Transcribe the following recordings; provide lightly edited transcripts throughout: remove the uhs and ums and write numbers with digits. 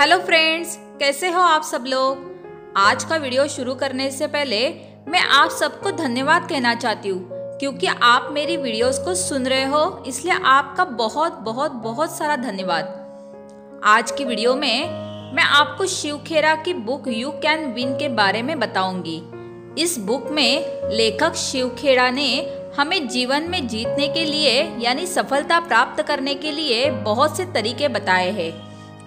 Hello friends, कैसे हो आप सब लोग। आज का वीडियो शुरू करने से पहले मैं आप सबको धन्यवाद कहना चाहती हूँ, क्योंकि आप मेरी वीडियोस को सुन रहे हो, इसलिए आपका बहुत बहुत बहुत सारा धन्यवाद। आज की वीडियो में मैं आपको शिव खेरा की बुक यू कैन विन के बारे में बताऊंगी। इस बुक में लेखक शिव खेरा ने हमें जीवन में जीतने के लिए यानी सफलता प्राप्त करने के लिए बहुत से तरीके बताए हैं।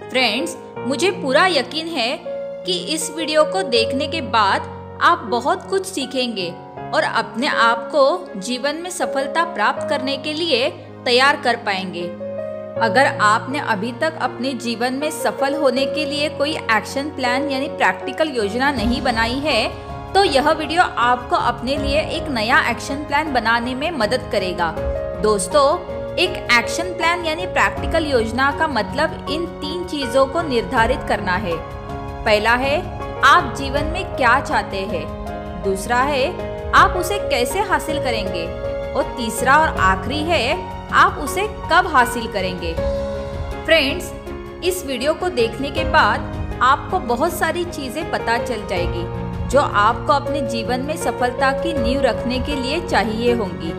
फ्रेंड्स, मुझे पूरा यकीन है कि इस वीडियो को देखने के बाद आप बहुत कुछ सीखेंगे और अपने आप को जीवन में सफलता प्राप्त करने के लिए तैयार कर पाएंगे। अगर आपने अभी तक अपने जीवन में सफल होने के लिए कोई एक्शन प्लान यानी प्रैक्टिकल योजना नहीं बनाई है, तो यह वीडियो आपको अपने लिए एक नया एक्शन प्लान बनाने में मदद करेगा। दोस्तों, एक एक्शन प्लान यानी प्रैक्टिकल योजना का मतलब इन 3 चीजों को निर्धारित करना है। पहला है आप जीवन में क्या चाहते हैं, दूसरा है आप उसे कैसे हासिल करेंगे और तीसरा और आखिरी है आप उसे कब हासिल करेंगे। फ्रेंड्स, इस वीडियो को देखने के बाद आपको बहुत सारी चीजें पता चल जाएगी जो आपको अपने जीवन में सफलता की नींव रखने के लिए चाहिए होंगी।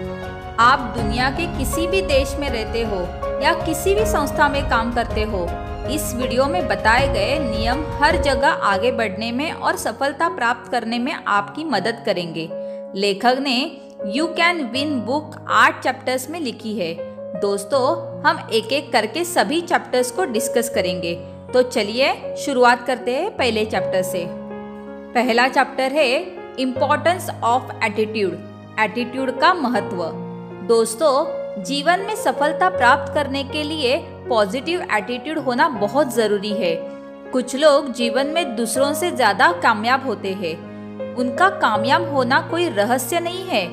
आप दुनिया के किसी भी देश में रहते हो या किसी भी संस्था में काम करते हो, इस वीडियो में बताए गए नियम हर जगह आगे बढ़ने में और सफलता प्राप्त करने में आपकी मदद करेंगे। लेखक ने you can win book 8 chapters में लिखी है। दोस्तों, हम एक एक करके सभी चैप्टर्स को डिस्कस करेंगे। तो चलिए शुरुआत करते हैं पहले चैप्टर से। पहला चैप्टर है इम्पोर्टेंस ऑफ एटीट्यूड, एटीट्यूड का महत्व। दोस्तों, जीवन में सफलता प्राप्त करने के लिए पॉजिटिव एटीट्यूड होना बहुत जरूरी है। कुछ लोग जीवन में दूसरों से ज्यादा कामयाब होते हैं। उनका कामयाब होना कोई रहस्य नहीं है,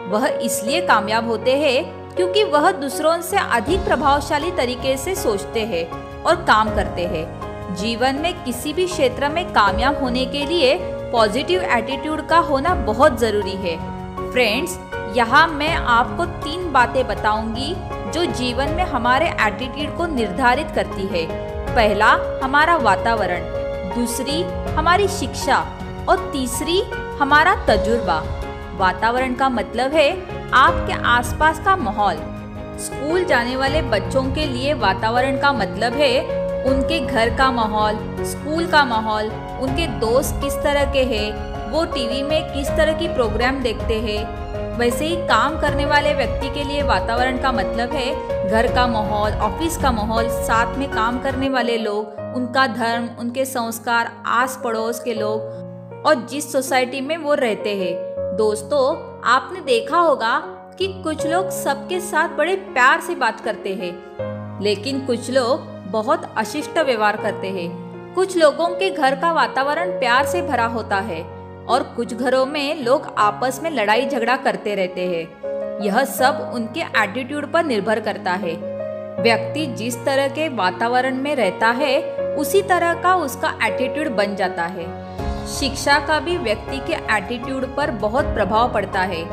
वह इसलिए कामयाब होते हैं क्योंकि वह दूसरों से अधिक प्रभावशाली तरीके से सोचते हैं और काम करते हैं। जीवन में किसी भी क्षेत्र में कामयाब होने के लिए पॉजिटिव एटीट्यूड का होना बहुत जरूरी है। फ्रेंड्स, यहाँ मैं आपको 3 बातें बताऊंगी जो जीवन में हमारे एटीट्यूड को निर्धारित करती है। पहला हमारा वातावरण, दूसरी हमारी शिक्षा और तीसरी हमारा तजुर्बा। वातावरण का मतलब है आपके आसपास का माहौल। स्कूल जाने वाले बच्चों के लिए वातावरण का मतलब है उनके घर का माहौल, स्कूल का माहौल, उनके दोस्त किस तरह के हैं, वो टीवी में किस तरह की प्रोग्राम देखते हैं। वैसे ही काम करने वाले व्यक्ति के लिए वातावरण का मतलब है घर का माहौल, ऑफिस का माहौल, साथ में काम करने वाले लोग, उनका धर्म, उनके संस्कार, आस पड़ोस के लोग और जिस सोसाइटी में वो रहते हैं। दोस्तों, आपने देखा होगा कि कुछ लोग सबके साथ बड़े प्यार से बात करते हैं, लेकिन कुछ लोग बहुत अशिष्ट व्यवहार करते हैं। कुछ लोगों के घर का वातावरण प्यार से भरा होता है और कुछ घरों में लोग आपस में लड़ाई झगड़ा करते रहते हैं। यह सब उनके एटीट्यूड पर निर्भर करता है। व्यक्ति जिस तरह के वातावरण में रहता है उसी तरह का उसका एटीट्यूड बन जाता है। शिक्षा का भी व्यक्ति के एटीट्यूड पर बहुत प्रभाव पड़ता है।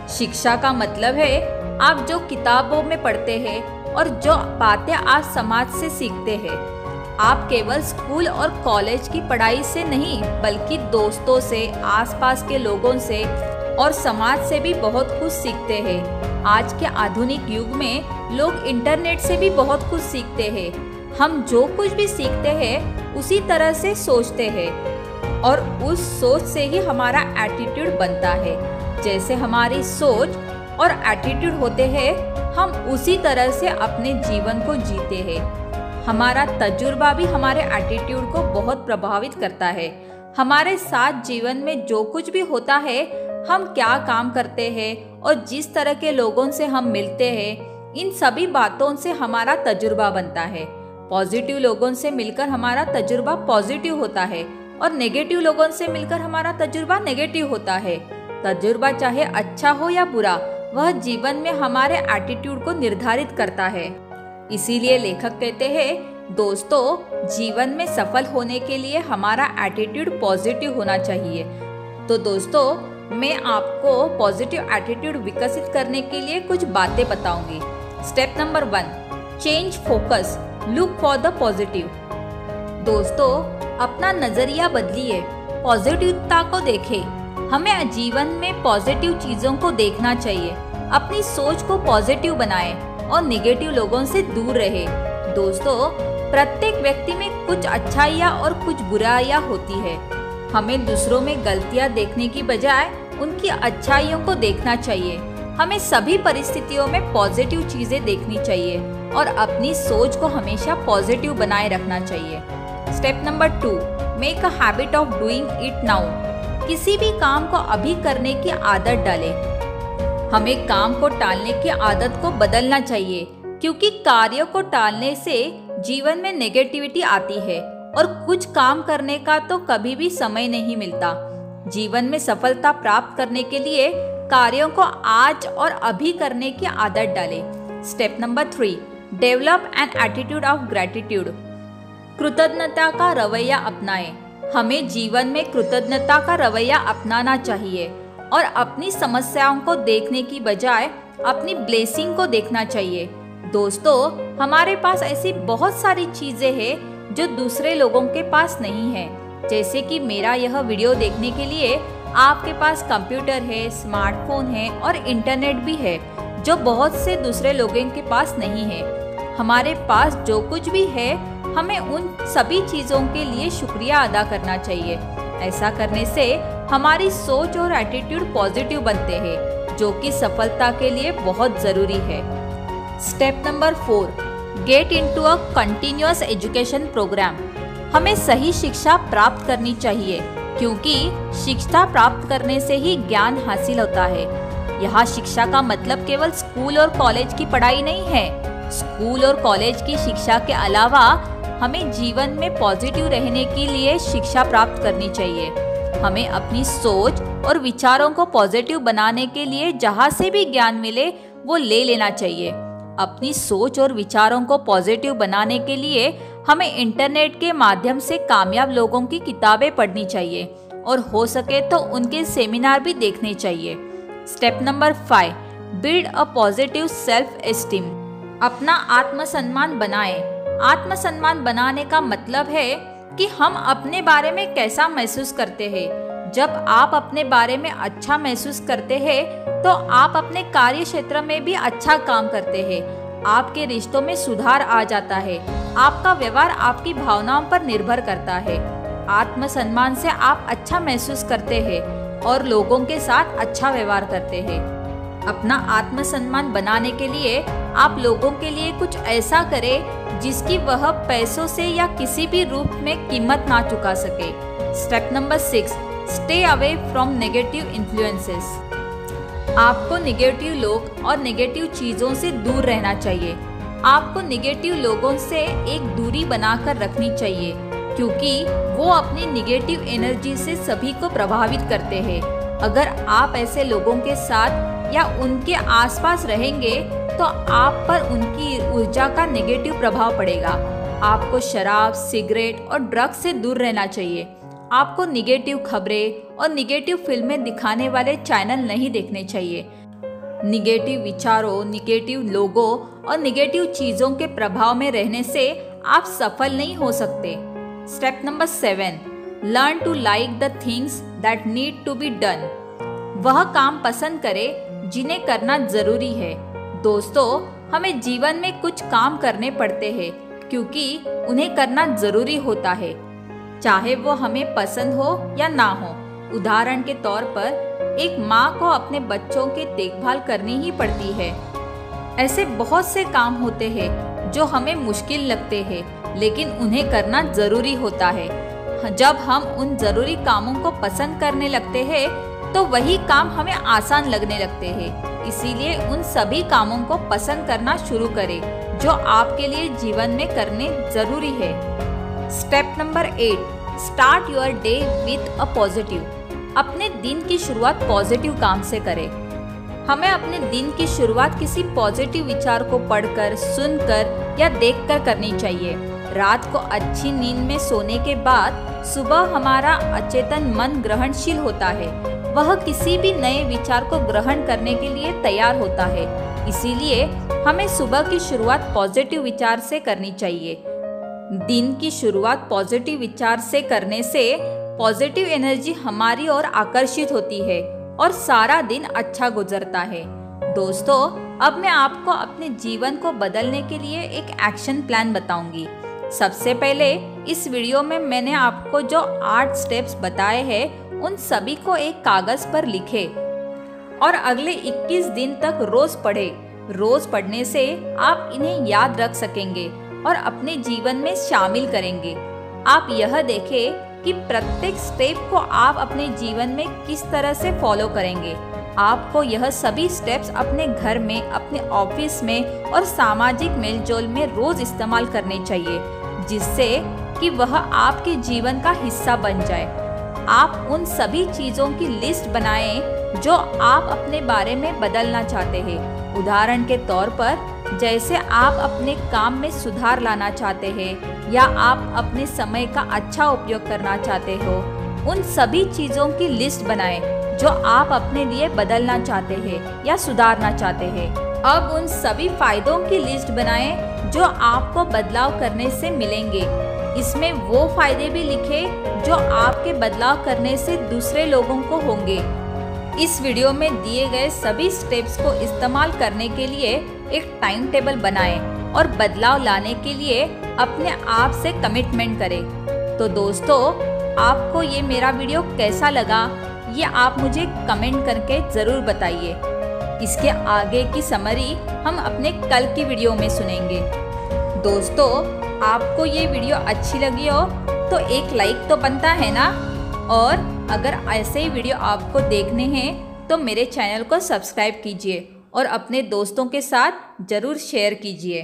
शिक्षा का मतलब है आप जो किताबों में पढ़ते हैं और जो बातें आज समाज से सीखते हैं। आप केवल स्कूल और कॉलेज की पढ़ाई से नहीं, बल्कि दोस्तों से, आसपास के लोगों से और समाज से भी बहुत कुछ सीखते हैं। आज के आधुनिक युग में लोग इंटरनेट से भी बहुत कुछ सीखते हैं। हम जो कुछ भी सीखते हैं उसी तरह से सोचते हैं और उस सोच से ही हमारा एटीट्यूड बनता है। जैसे हमारी सोच और एटीट्यूड होते हैं, हम उसी तरह से अपने जीवन को जीते हैं। हमारा तजुर्बा भी हमारे एटीट्यूड को बहुत प्रभावित करता है। हमारे साथ जीवन में जो कुछ भी होता है, हम क्या काम करते हैं और जिस तरह के लोगों से हम मिलते हैं, इन सभी बातों से हमारा तजुर्बा बनता है। पॉजिटिव लोगों से मिलकर हमारा तजुर्बा पॉजिटिव होता है और नेगेटिव लोगों से मिलकर हमारा तजुर्बा नेगेटिव होता है। तजुर्बा चाहे अच्छा हो या बुरा, वह जीवन में हमारे एटीट्यूड को निर्धारित करता है। इसीलिए लेखक कहते हैं, दोस्तों, जीवन में सफल होने के लिए हमारा एटीट्यूड पॉजिटिव होना चाहिए। तो दोस्तों, मैं आपको पॉजिटिव एटीट्यूड विकसित करने के लिए कुछ बातें बताऊंगी। Step number 1, change focus, look for the positive. दोस्तों, अपना नजरिया बदलिए, पॉजिटिवता को देखें। हमें जीवन में पॉजिटिव चीजों को देखना चाहिए। अपनी सोच को पॉजिटिव बनाएं और नेगेटिव लोगों से दूर रहे। दोस्तों, प्रत्येक व्यक्ति में कुछ अच्छाइयाँ और कुछ बुराइयाँ होती है। हमें दूसरों में गलतियाँ देखने की बजाय उनकी अच्छाइयों को देखना चाहिए। हमें सभी परिस्थितियों में पॉजिटिव चीजें देखनी चाहिए और अपनी सोच को हमेशा पॉजिटिव बनाए रखना चाहिए। Step number 2, make a habit of doing it now. किसी भी काम को अभी करने की आदत डालें। हमें काम को टालने की आदत को बदलना चाहिए, क्योंकि कार्यों को टालने से जीवन में नेगेटिविटी आती है और कुछ काम करने का तो कभी भी समय नहीं मिलता। जीवन में सफलता प्राप्त करने के लिए कार्यों को आज और अभी करने की आदत डालें। Step number 3, develop an attitude of gratitude. कृतज्ञता का रवैया अपनाएं। हमें जीवन में कृतज्ञता का रवैया अपनाना चाहिए और अपनी समस्याओं को देखने की बजाय अपनी ब्लेसिंग को देखना चाहिए। दोस्तों, हमारे पास ऐसी बहुत सारी चीजें हैं जो दूसरे लोगों के पास नहीं है। जैसे कि मेरा यह वीडियो देखने के लिए आपके पास कंप्यूटर है, स्मार्टफोन है और इंटरनेट भी है, जो बहुत से दूसरे लोगों के पास नहीं है। हमारे पास जो कुछ भी है, हमें उन सभी चीज़ों के लिए शुक्रिया अदा करना चाहिए। ऐसा करने से हमारी सोच और एटीट्यूड पॉजिटिव बनते हैं, जो कि सफलता के लिए बहुत ज़रूरी है। Step number 4, get into a continuous education program. हमें सही शिक्षा प्राप्त करनी चाहिए, क्योंकि शिक्षा प्राप्त करने से ही ज्ञान हासिल होता है। यहाँ शिक्षा का मतलब केवल स्कूल और कॉलेज की पढ़ाई नहीं है। स्कूल और कॉलेज की शिक्षा के अलावा हमें जीवन में पॉजिटिव रहने के लिए शिक्षा प्राप्त करनी चाहिए। हमें अपनी सोच और विचारों को पॉजिटिव बनाने के लिए जहाँ से भी ज्ञान मिले वो ले लेना चाहिए। अपनी सोच और विचारों को पॉजिटिव बनाने के लिए हमें इंटरनेट के माध्यम से कामयाब लोगों की किताबें पढ़नी चाहिए और हो सके तो उनके सेमिनार भी देखने चाहिए। Step number 5, build a positive self esteem. अपना आत्मसम्मान बनाएं। आत्मसम्मान बनाने का मतलब है कि हम अपने बारे में कैसा महसूस करते हैं। जब आप अपने बारे में अच्छा महसूस करते हैं तो आप अपने कार्य क्षेत्र में भी अच्छा काम करते हैं। आपके रिश्तों में सुधार आ जाता है। आपका व्यवहार आपकी भावनाओं पर निर्भर करता है। आत्मसम्मान से आप अच्छा महसूस करते हैं और लोगों के साथ अच्छा व्यवहार करते हैं। अपना आत्मसम्मान बनाने के लिए आप लोगों के लिए कुछ ऐसा करें जिसकी वह पैसों से या किसी भी रूप में कीमत ना चुका सके। Step number 6, stay away from negative influences. आपको नेगेटिव लोग और नेगेटिव चीजों से दूर रहना चाहिए। आपको नेगेटिव लोगों से एक दूरी बनाकर रखनी चाहिए, क्योंकि वो अपनी नेगेटिव एनर्जी से सभी को प्रभावित करते हैं। अगर आप ऐसे लोगों के साथ या उनके आसपास रहेंगे तो आप पर उनकी ऊर्जा का नेगेटिव प्रभाव पड़ेगा। आपको शराब, सिगरेट और ड्रग्स से दूर रहना चाहिए। आपको निगेटिव खबरें और निगेटिव फिल्में दिखाने वाले चैनल नहीं देखने चाहिए। निगेटिव विचारों, निगेटिव लोगों और निगेटिव चीज़ों के प्रभाव में रहने से आप सफल नहीं हो सकते। Step number 7, learn to like the things that need to be done. वह काम पसंद करें जिन्हें करना जरूरी है। दोस्तों, हमें जीवन में कुछ काम करने पड़ते हैं क्योंकि उन्हें करना जरूरी होता है, चाहे वो हमें पसंद हो या ना हो। उदाहरण के तौर पर एक माँ को अपने बच्चों की देखभाल करनी ही पड़ती है। ऐसे बहुत से काम होते हैं जो हमें मुश्किल लगते हैं, लेकिन उन्हें करना जरूरी होता है। जब हम उन जरूरी कामों को पसंद करने लगते हैं तो वही काम हमें आसान लगने लगते हैं। इसीलिए उन सभी कामों को पसंद करना शुरू करें जो आपके लिए जीवन में करने जरूरी है। Step number 8, start your day with a positive. अपने दिन की शुरुआत पॉजिटिव काम से करें। हमें अपने दिन की शुरुआत किसी पॉजिटिव विचार को पढ़कर, सुनकर या देखकर करनी चाहिए। रात को अच्छी नींद में सोने के बाद सुबह हमारा अचेतन मन ग्रहणशील होता है। वह किसी भी नए विचार को ग्रहण करने के लिए तैयार होता है। इसीलिए हमें सुबह की शुरुआत पॉजिटिव विचार से करनी चाहिए। दिन की शुरुआत पॉजिटिव विचार से करने से पॉजिटिव एनर्जी हमारी ओर आकर्षित होती है और सारा दिन अच्छा गुजरता है। दोस्तों, अब मैं आपको अपने जीवन को बदलने के लिए एक एक्शन प्लान बताऊंगी। सबसे पहले इस वीडियो में मैंने आपको जो 8 स्टेप्स बताए हैं उन सभी को एक कागज पर लिखे और अगले 21 दिन तक रोज पढ़े। रोज पढ़ने से आप इन्हें याद रख सकेंगे और अपने जीवन में शामिल करेंगे। आप यह देखें कि प्रत्येक स्टेप को आप अपने जीवन में किस तरह से फॉलो करेंगे। आपको यह सभी स्टेप्स अपने घर में, अपने ऑफिस में और सामाजिक मेलजोल में रोज इस्तेमाल करने चाहिए, जिससे कि वह आपके जीवन का हिस्सा बन जाए। आप उन सभी चीज़ों की लिस्ट बनाएं जो आप अपने बारे में बदलना चाहते हैं। उदाहरण के तौर पर, जैसे आप अपने काम में सुधार लाना चाहते हैं या आप अपने समय का अच्छा उपयोग करना चाहते हो, उन सभी चीज़ों की लिस्ट बनाएं जो आप अपने लिए बदलना चाहते हैं या सुधारना चाहते हैं। अब उन सभी फायदों की लिस्ट बनाएं जो आपको बदलाव करने से मिलेंगे। इसमें वो फायदे भी लिखें जो आपके बदलाव करने से दूसरे लोगों को होंगे। इस वीडियो में दिए गए सभी स्टेप्स को इस्तेमाल करने के लिए एक टाइम टेबल बनाएं और बदलाव लाने के लिए अपने आप से कमिटमेंट करें। तो दोस्तों, आपको ये मेरा वीडियो कैसा लगा, ये आप मुझे कमेंट करके ज़रूर बताइए। इसके आगे की समरी हम अपने कल की वीडियो में सुनेंगे। दोस्तों, आपको ये वीडियो अच्छी लगी हो तो एक लाइक तो बनता है ना, और अगर ऐसे ही वीडियो आपको देखने हैं तो मेरे चैनल को सब्सक्राइब कीजिए और अपने दोस्तों के साथ ज़रूर शेयर कीजिए।